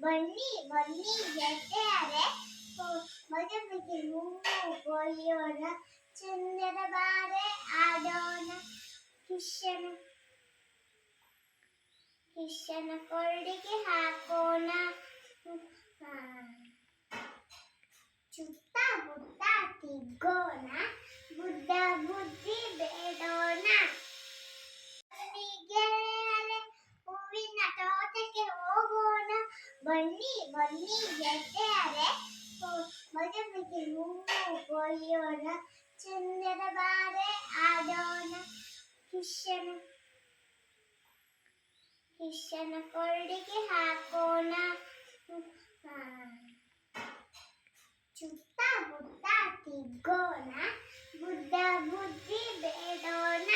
ಬನ್ನಿ ಬನ್ನಿ ಗೆಳೆಯರೆ, ಮದುವೆಗೆ ಹೂವು ಕೊಯ್ಯೋಣ, ಚಂದದ ಬಾರೆ ಆಡೋಣ. ಕಿಶನ ಕೊರಡಿಗೆ ಹಾಕೋಣ, ಚುತ್ತ ಬುತ್ತ ತಿಗ್ಗೋಣ, ಬುದ್ಧ ಬುದ್ಧಿ ಬೇಡೋಣ. ಬನ್ನಿ ಗೆಳೆಯರೆ, ಹೂವಿನ ತೋಟಕ್ಕೆ ಹೋಗೋಣ. ಬನ್ನಿ ಬನ್ನಿ ಗೆಳೆಯರೆ, ಮದುವೆಗೆ ಹೂವು ಕೊಯ್ಯೋಣ, ಚಂದದ ಬಾರೆ ಆಡೋಣ. ಕಿಶನ ಕೊರಡಿಗೆ ಹಾಕೋಣ, ಚುತ್ತ ಬುತ್ತ ತಿಗ್ಗೋಣ, ಬುದ್ಧ ಬುದ್ಧಿ ಬೇಡೋಣ.